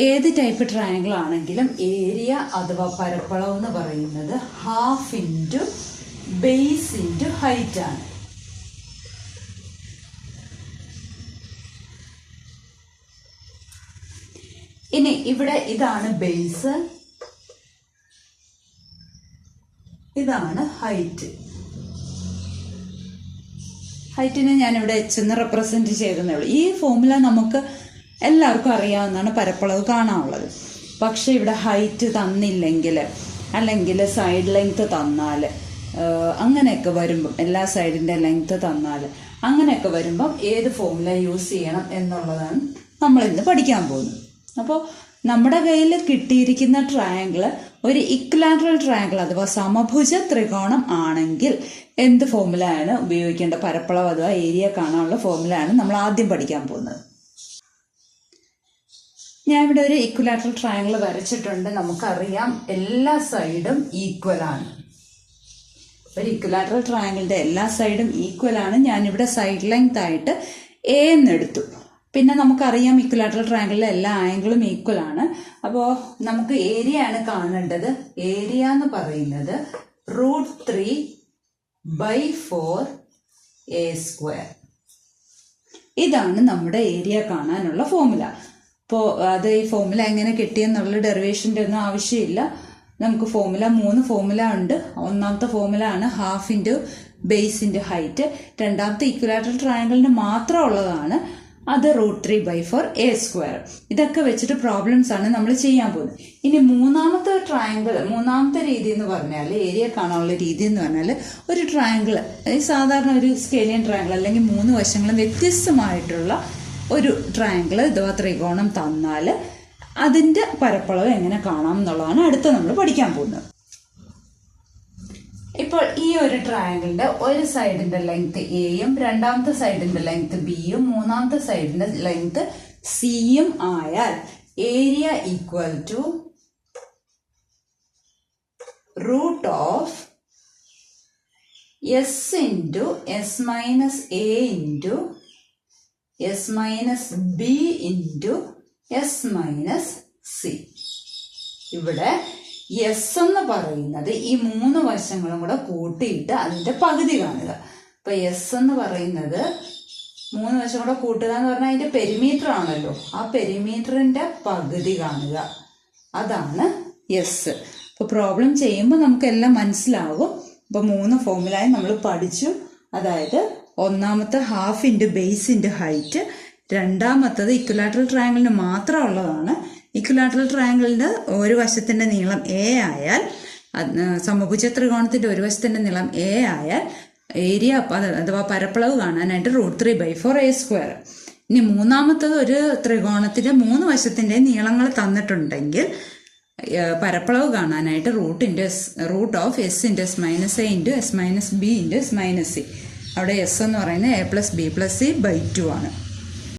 ഏത് type triangle ആണെങ്കിലും area അഥവാ പരപ്പളവ് എന്ന് പറയുന്നത് half into base into height ആണ്. ഇനി ഇവിടെ ഇതാണ് ബേസ്, ഇതാണ് ഹൈറ്റ്. ഹൈറ്റിനെ ഞാനിവിടെ എച്ച് എന്ന് റെപ്രസെന്റ് ചെയ്തതേ ഉള്ളൂ. ഈ ഫോർമുല നമുക്ക് എല്ലാവർക്കും അറിയാവുന്നതാണ് പരപ്പളവ് കാണാനുള്ളത്. പക്ഷെ ഇവിടെ ഹൈറ്റ് തന്നില്ലെങ്കിൽ, അല്ലെങ്കിൽ സൈഡ് ലെങ്ത് തന്നാൽ, അങ്ങനെയൊക്കെ വരുമ്പം എല്ലാ സൈഡിൻ്റെ ലെങ്ത് തന്നാൽ അങ്ങനെയൊക്കെ വരുമ്പം ഏത് ഫോർമുല യൂസ് ചെയ്യണം എന്നുള്ളതാണ് നമ്മളിന്ന് പഠിക്കാൻ പോകുന്നത്. അപ്പോൾ നമ്മുടെ കയ്യിൽ കിട്ടിയിരിക്കുന്ന ട്രയാങ്കിൾ ഒരു ഇക്വലാറ്ററൽ ട്രയാങ്കിൾ അഥവാ സമഭുജ ത്രികോണം ആണെങ്കിൽ എന്ത് ഫോർമുലയാണ് ഉപയോഗിക്കേണ്ട, പരപ്പളവ് അഥവാ ഏരിയ കാണാനുള്ള ഫോർമുലയാണ് നമ്മൾ ആദ്യം പഠിക്കാൻ പോകുന്നത്. ഞാൻ ഇവിടെ ഒരു ഇക്വലാറ്ററൽ ട്രയാങ്കിൾ വരച്ചിട്ടുണ്ട്. നമുക്കറിയാം എല്ലാ സൈഡും ഈക്വൽ ആണ്. ഒരു ഇക്വലാറ്ററൽ ട്രയാങ്കിളിന്റെ എല്ലാ സൈഡും ഈക്വൽ ആണ്. ഞാനിവിടെ സൈഡ് ലെങ്ത് ആയിട്ട് എ എന്നെടുത്തു. പിന്നെ നമുക്കറിയാം ഇക്വലാറ്ററൽ ട്രയാങ്കിളിലെ എല്ലാ ആംഗിളും ഈക്വൽ ആണ്. അപ്പോൾ നമുക്ക് ഏരിയ ആണ് കാണേണ്ടത്. ഏരിയ എന്ന് പറയുന്നത് √3/4 a². ഇതാണ് നമ്മുടെ ഏരിയ കാണാനുള്ള ഫോർമുല. അപ്പോൾ അത് ഈ ഫോർമുല എങ്ങനെ കിട്ടിയെന്നുള്ള ഡെറിവേഷൻ്റെ ഒന്നും ആവശ്യമില്ല. നമുക്ക് മൂന്ന് ഫോർമുല ഉണ്ട്. ഒന്നാമത്തെ ഫോർമുല ആണ് half into base into height. രണ്ടാമത്തെ ഇക്വലാറ്ററൽ ട്രയാങ്കിളിന് മാത്രം ഉള്ളതാണ്, അത് √3/4 a². ഇതൊക്കെ വെച്ചിട്ട് പ്രോബ്ലംസ് ആണ് നമ്മൾ ചെയ്യാൻ പോകുന്നത്. ഇനി മൂന്നാമത്തെ രീതി എന്ന് പറഞ്ഞാൽ, ഏരിയ കാണാനുള്ള രീതി എന്ന് പറഞ്ഞാൽ, ഒരു ട്രയാങ്കിൾ, സാധാരണ ഒരു സ്കെയിലിയൻ ട്രയാങ്കിൾ അല്ലെങ്കിൽ 3 വശങ്ങളും വ്യത്യസ്തമായിട്ടുള്ള ഒരു ട്രയാങ്കിൾ അഥവാ ത്രികോണം തന്നാൽ അതിൻ്റെ പരപ്പളവ് എങ്ങനെ കാണാം എന്നുള്ളതാണ് അടുത്ത നമ്മൾ പഠിക്കാൻ പോകുന്നത്. ഇപ്പോൾ ഈ ഒരു ട്രയാങ്കിളിന്റെ ഒരു സൈഡിന്റെ ലെങ്ത് എയും രണ്ടാമത്തെ സൈഡിന്റെ ലെങ്ത് ബിയും മൂന്നാമത്തെ സൈഡിന്റെ ലെങ്ത് സിയും ആയാൽ area equal to √S into S minus A into S minus B into S minus C. ഇവിടെ എസ് എന്ന് പറയുന്നത് ഈ 3 വശങ്ങളും കൂടെ കൂട്ടിയിട്ട് അതിന്റെ പകുതി കാണുക. അപ്പൊ എസ് എന്ന് പറയുന്നത് 3 വശം കൂടെ കൂട്ടുക എന്ന് പറഞ്ഞാൽ അതിന്റെ പെരിമീറ്റർ ആണല്ലോ. ആ പെരിമീറ്ററിന്റെ പകുതി കാണുക, അതാണ് എസ്. അപ്പൊ പ്രോബ്ലം ചെയ്യുമ്പോൾ നമുക്കെല്ലാം മനസ്സിലാകും. അപ്പൊ 3 ഫോർമുലയും നമ്മൾ പഠിച്ചു. അതായത് ഒന്നാമത്തെ half into base into height, രണ്ടാമത്തത് ഇക്വലാറ്ററൽ ട്രയാങ്കിളിന് മാത്രം ഉള്ളതാണ്. ഇക്വലാറ്ററൽ ട്രയാങ്കിളിന്റെ ഒരു വശത്തിന്റെ നീളം എ ആയാൽ, സമഭുജ ത്രികോണത്തിന്റെ ഒരു വശത്തിന്റെ നീളം എ ആയാൽ ഏരിയ അഥവാ പരപ്പളവ് കാണാനായിട്ട് √3/4 a². ഇനി മൂന്നാമത്തത് ഒരു ത്രികോണത്തിന്റെ 3 വശത്തിന്റെ നീളങ്ങൾ തന്നിട്ടുണ്ടെങ്കിൽ പരപ്പളവ് കാണാനായിട്ട് √S into S minus A into S minus B into S minus C. അവിടെ S എന്ന് പറയുന്നത് a+b+c/2 ആണ്.